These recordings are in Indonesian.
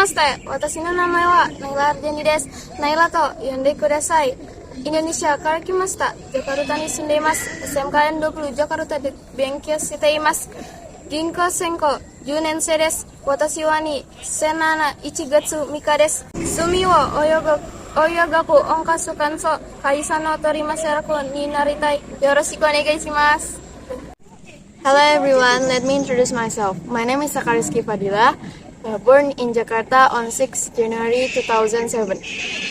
Namaste, watashi no namae wa Naila Arjani desu. Naila to yonde kudasai. Indonesiaから来ました。ジャカルタに住んでいます。SMKN20 ジャカルタで勉強しています。銀行専攻10年生です。私は2007 1月3日です。趣味を泳ぐ音楽感想、会社の取締役になりたい。よろしくお願いします。Hello everyone, let me introduce myself. My name is Sakariski Fadila, born in Jakarta on 6 January 2007.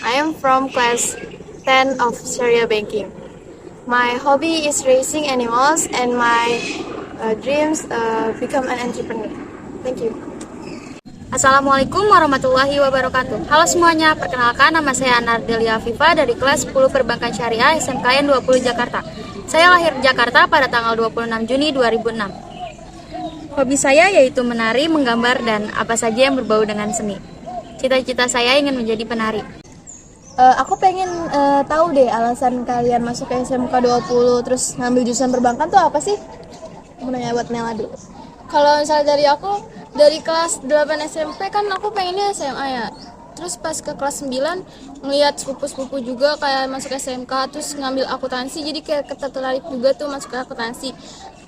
I am from class 10 of Sharia Banking. My hobby is raising animals and my dreams become an entrepreneur. Thank you. Assalamualaikum warahmatullahi wabarakatuh. Halo semuanya, perkenalkan nama saya Nardelia Afifa dari kelas 10 Perbankan Syariah SMKN 20 Jakarta. Saya lahir di Jakarta pada tanggal 26 Juni 2006. Hobi saya yaitu menari, menggambar, dan apa saja yang berbau dengan seni. Cita-cita saya ingin menjadi penari. Aku pengen tahu deh alasan kalian masuk ke SMK 20 terus ngambil jurusan perbankan tuh apa sih? Mau nanya buat Nela dulu. Kalau misalnya dari aku, dari kelas 8 SMP kan aku pengennya SMA ya. Terus pas ke kelas 9 ngeliat sepupu-sepupu juga kayak masuk SMK terus ngambil akuntansi, jadi kayak tertarik juga tuh masuk ke akuntansi.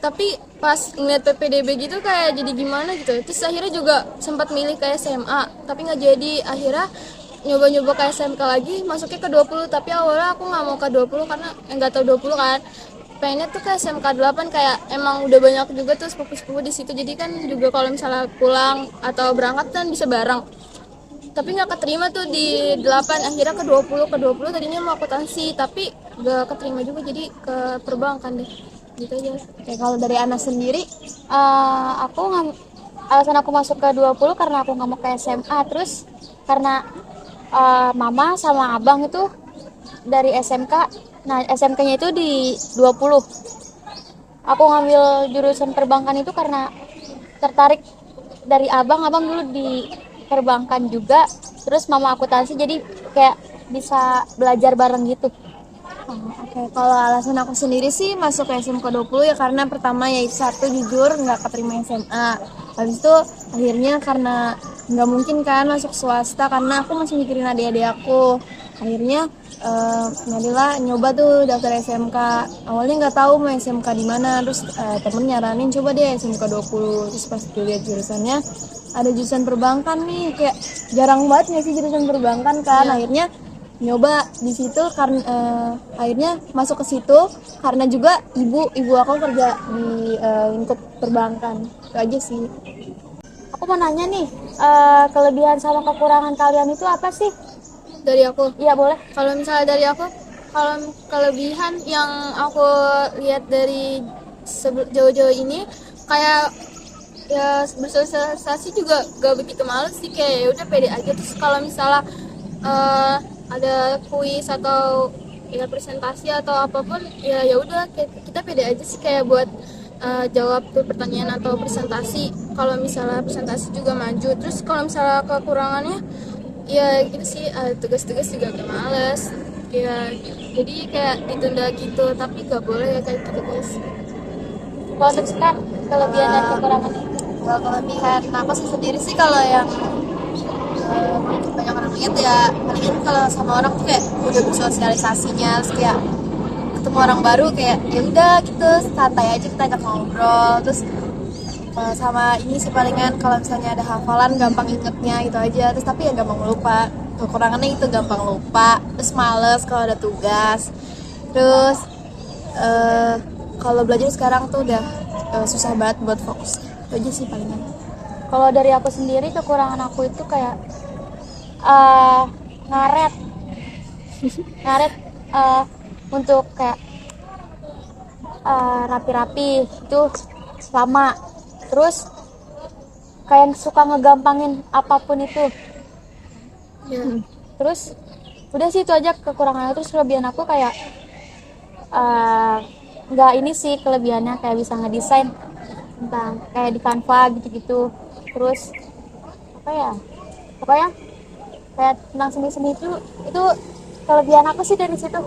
Tapi pas ngeliat PPDB gitu kayak jadi gimana gitu. Terus akhirnya juga sempat milih ke SMA, tapi nggak jadi. Akhirnya nyoba-nyoba ke SMK lagi, masuknya ke 20. Tapi awalnya aku nggak mau ke 20 karena nggak tahu 20 kan. Pengennya tuh ke SMK 8, kayak emang udah banyak juga tuh sepupu-sepupu di situ. Jadi kan juga kalau misalnya pulang atau berangkat kan bisa bareng. Tapi nggak keterima tuh di 8, akhirnya ke 20 tadinya mau akuntansi tapi nggak keterima juga, jadi ke perbankan deh gitu aja. Oke, kalau dari Ana sendiri, alasan aku masuk ke 20 karena aku nggak mau ke SMA, terus karena mama sama abang itu dari SMK, nah SMK-nya itu di 20. Aku ngambil jurusan perbankan itu karena tertarik dari abang dulu di perbankan juga, terus mama akuntansi, jadi kayak bisa belajar bareng gitu. Oke. Kalau alasan aku sendiri sih masuk ke SMK 20 ya karena pertama yaitu satu, jujur nggak keterima SMA. Habis itu akhirnya karena nggak mungkin kan masuk swasta karena aku masih mikirin adik-adik aku. Akhirnya Nadila nyoba tuh daftar SMK. Awalnya nggak tahu mau SMK di mana, terus temen nyaranin coba deh SMK 20. Terus pas dilihat jurusannya ada jurusan perbankan nih, kayak jarang banget nggak sih jurusan perbankan kan. Akhirnya nyoba di situ karena akhirnya masuk ke situ karena juga ibu aku kerja di lingkup perbankan. Itu aja sih. Aku mau nanya nih, kelebihan sama kekurangan kalian itu apa sih? Dari aku, Iya boleh. kalau misalnya dari aku, kalau kelebihan yang aku lihat dari jauh-jauh ini, kayak ya bersosialisasi juga gak begitu males sih, kayak ya udah pede aja. Terus kalau misalnya ada kuis atau ya presentasi atau apapun, ya udah kita pede aja sih, kayak buat jawab tuh pertanyaan atau presentasi. Kalau misalnya presentasi juga maju. Terus kalau misalnya kekurangannya ya gitu sih, tugas-tugas juga agak males ya, jadi kayak ditunda gitu, tapi gak boleh ya kayak gitu guys. Kalau untuk sekarang kelebihan dan kekurangan itu? Kalau kelebihan aku sendiri sih kalau yang banyak orang lihat ya palingan kalau sama orang tuh kayak udah bersosialisasinya, terus kayak ketemu orang baru kayak ya udah gitu santai aja kita ajak ngobrol. Terus sama ini sih palingan kalau misalnya ada hafalan gampang ingetnya gitu aja. Terus tapi ya gampang lupa. Kekurangannya itu gampang lupa, terus males kalau ada tugas. Terus kalau belajar sekarang tuh udah susah banget buat fokus. Itu aja sih palingan. Kalau dari aku sendiri kekurangan aku itu kayak ngaret untuk kayak rapi-rapi itu lama. Terus kayak suka ngegampangin apapun itu. Terus udah sih itu aja kekurangannya. Terus kelebihan aku kayak nggak ini sih kelebihannya, kayak bisa ngedesain tentang kayak di Canva gitu-gitu. Terus apa ya kayak tentang seni-seni itu kelebihan aku sih dari situ.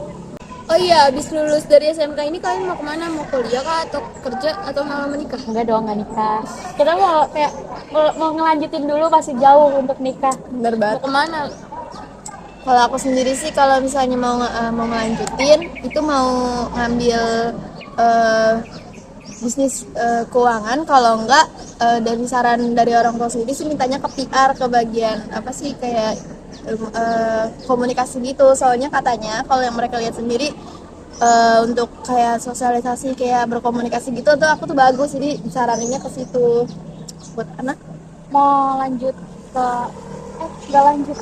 Oh iya, habis lulus dari SMK ini kalian mau kemana? Mau kuliah kah atau kerja atau malah menikah? Enggak dong, nggak nikah. Kita mau kayak mau ngelanjutin dulu, masih jauh untuk nikah. Bener banget. Mau kemana? Kalau aku sendiri sih kalau misalnya mau ngelanjutin itu mau ngambil eh, bisnis keuangan. Kalau enggak dari saran dari orang tua sendiri sih mintanya ke PR, ke bagian apa sih kayak komunikasi gitu. Soalnya katanya kalau yang mereka lihat sendiri untuk kayak sosialisasi kayak berkomunikasi gitu tuh aku tuh bagus, jadi saraninnya ke situ buat anak. Mau lanjut ke nggak lanjut.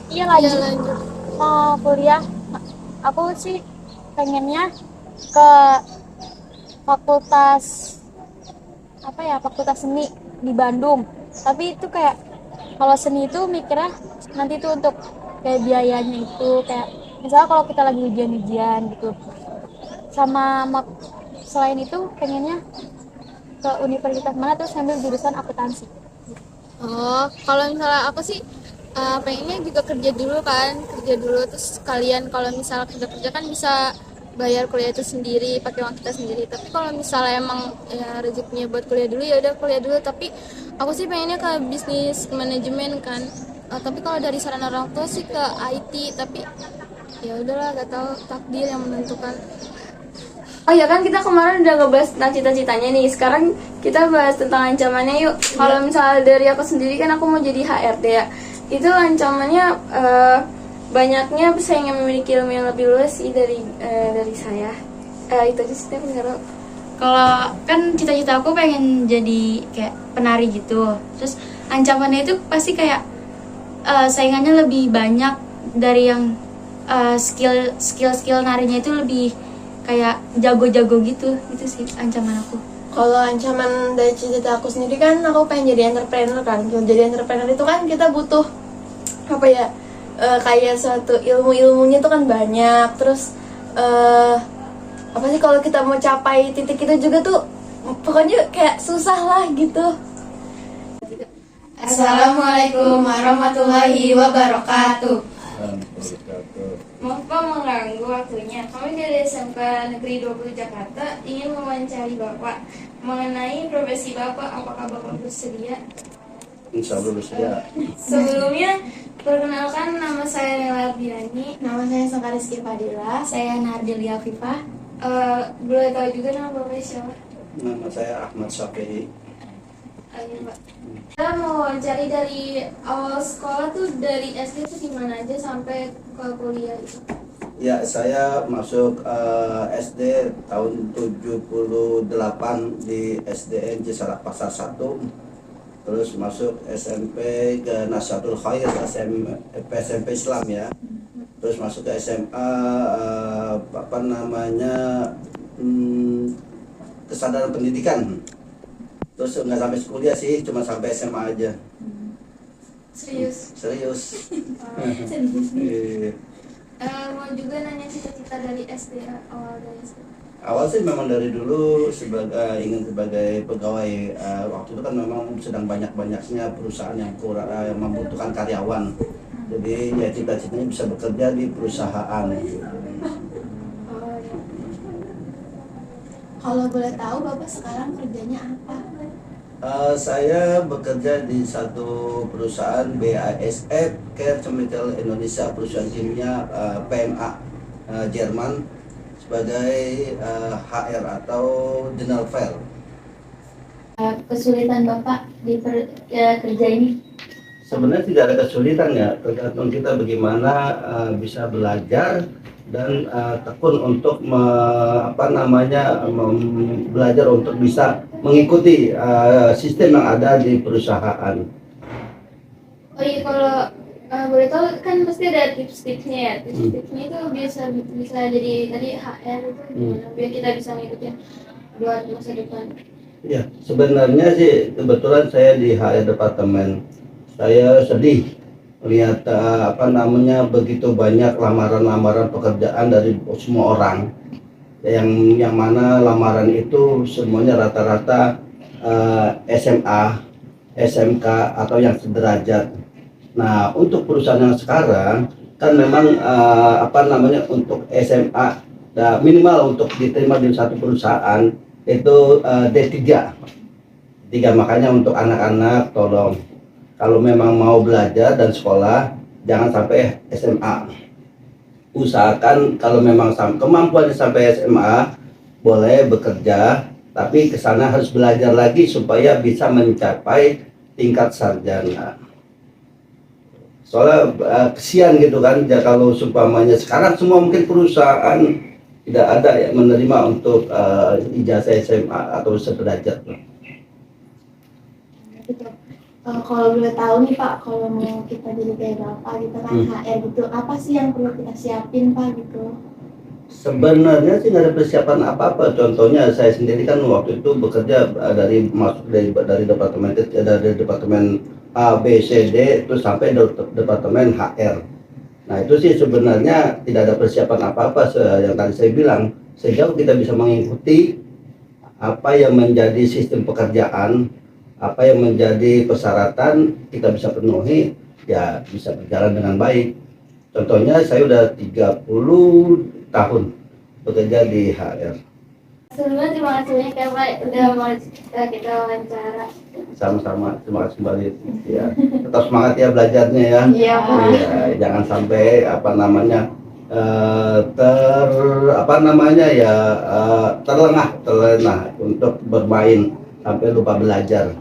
Iya lanjut. Iya, lanjut. Mau kuliah. Aku sih pengennya ke fakultas apa ya, fakultas seni di Bandung. Tapi itu kayak kalau seni itu mikirnya nanti tuh untuk kayak biayanya itu kayak misalnya kalau kita lagi ujian-ujian gitu. Selain itu pengennya ke universitas mana terus ngambil jurusan akuntansi. Oh, kalau misalnya aku sih pengennya juga kerja dulu kan, kerja dulu terus kalian kalau misalnya kerja kan bisa bayar kuliah itu sendiri, pakai uang kita sendiri. Tapi kalau misalnya emang ya rezekinya buat kuliah dulu ya udah kuliah dulu. Tapi aku sih pengennya ke bisnis manajemen kan. Tapi kalau dari saran orang tua sih ke IT, tapi ya udahlah gak tahu takdir yang menentukan. Oh ya kan kita kemarin udah ngebahas tentang cita-citanya nih. Sekarang kita bahas tentang ancamannya yuk. Kalau misalnya dari aku sendiri kan aku mau jadi HRD ya. Itu ancamannya banyaknya pesaing yang memiliki ilmu yang lebih luas sih dari saya. Itu aja sih bener. Kalau kan cita-cita aku pengen jadi kayak penari gitu. Terus ancamannya itu pasti kayak saingannya lebih banyak dari yang skill narinya itu lebih kayak jago-jago gitu. Itu sih ancaman aku. Kalau ancaman dari cita-cita aku sendiri kan aku pengen jadi entrepreneur kan. Jadi entrepreneur itu kan kita butuh apa ya, kayak suatu ilmunya itu kan banyak. Terus apa sih kalau kita mau capai titik itu juga tuh pokoknya kayak susah lah gitu. Assalamualaikum warahmatullahi wabarakatuh. Maaf Pak mengganggu waktunya. Kami dari SMK Negeri 20 Jakarta ingin mewawancari Bapak mengenai profesi Bapak. Apakah Bapak bersedia? Insya Allah bersedia. Sebelumnya, perkenalkan nama saya Nela Ardiani. Nama saya Sakarizky Fadila. Saya Nardelia Afifah. Boleh tahu juga nama Bapak siapa? Nama saya Ahmad Syafi'i. Ayo Pak. Kita mau cari dari awal sekolah tuh dari SD tuh gimana aja sampai ke kuliah itu. Ya, saya masuk SD tahun 78 di SDN Cisalak Pasar 1. Terus masuk SMP ke Nasatul Khair, SMP Islam ya. Terus masuk ke SMA kesadaran pendidikan. Terus nggak sampai kuliah sih, cuma sampai SMA aja. Serius? Serius. Mau juga nanya cita-cita dari SD, awal dari SD. Awal sih memang dari dulu ingin sebagai pegawai. Waktu itu kan memang sedang banyak-banyaknya perusahaan yang membutuhkan karyawan. Jadi ya cita-citanya bisa bekerja di perusahaan. Kalau boleh tahu Bapak sekarang kerjanya apa? Saya bekerja di satu perusahaan BASF Care Chemical Indonesia, perusahaan kimia PMA Jerman, sebagai HR atau General Fair. Kesulitan Bapak di kerja ini? Sebenarnya tidak ada kesulitan ya, tergantung kita bagaimana bisa belajar dan tekun untuk belajar untuk bisa mengikuti sistem yang ada di perusahaan. Oh iya, kalau boleh tahu kan pasti ada tips-tipsnya ya. Tips-tipsnya itu bisa jadi tadi HR itu gimana biar kita bisa ngikutin buat masa depan. Ya, sebenarnya sih kebetulan saya di HR departemen. Saya sedih melihat begitu banyak lamaran-lamaran pekerjaan dari semua orang. Yang mana lamaran itu semuanya rata-rata SMA, SMK atau yang sederajat. Nah, untuk perusahaan yang sekarang kan memang untuk SMA Nah, minimal untuk diterima di satu perusahaan itu D3. Makanya untuk anak-anak tolong kalau memang mau belajar dan sekolah jangan sampai SMA. Usahakan kalau memang kemampuan sampai SMA boleh bekerja, tapi ke sana harus belajar lagi supaya bisa mencapai tingkat sarjana. Soalnya kesian gitu kan ya, kalau seumpamanya sekarang semua mungkin perusahaan tidak ada yang menerima untuk ijazah SMA atau sederajat. Kalau boleh tahu nih Pak, kalau mau kita jadi kayak Bapak gitu kan, HR gitu, apa sih yang perlu kita siapin Pak gitu? Sebenarnya sih nggak ada persiapan apa-apa. Contohnya saya sendiri kan waktu itu bekerja dari departemen A, B, C, D terus sampai departemen HR. Nah itu sih sebenarnya tidak ada persiapan apa-apa yang tadi saya bilang. Sejauh kita bisa mengikuti apa yang menjadi sistem pekerjaan, apa yang menjadi persyaratan kita bisa penuhi, ya bisa berjalan dengan baik. Contohnya saya udah 30 tahun bekerja di HR. Sebelumnya terima kasih banyak ya Pak udah mau kita wawancara. Sama-sama, terima kasih kembali. Ya, tetap semangat ya belajarnya ya. Iya, Pak. Ya, jangan sampai terlengah untuk bermain sampai lupa belajar.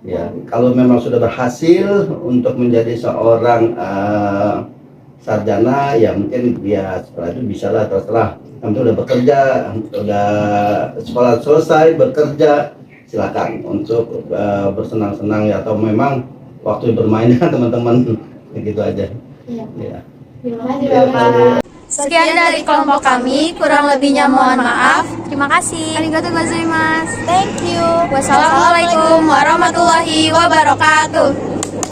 Ya, kalau memang sudah berhasil untuk menjadi seorang sarjana, ya mungkin ya setelah itu bisa lah, terserah. Nanti udah bekerja, udah sekolah selesai, bekerja, silakan untuk bersenang-senang ya, atau memang waktu bermain dengan teman-teman, begitu aja. Iya. Ya. Terima kasih Bapak. Sekian dari kelompok kami, kurang lebihnya mohon maaf. Terima kasih. Arigatou gozaimasu. Thank you. Wassalamualaikum warahmatullahi wabarakatuh.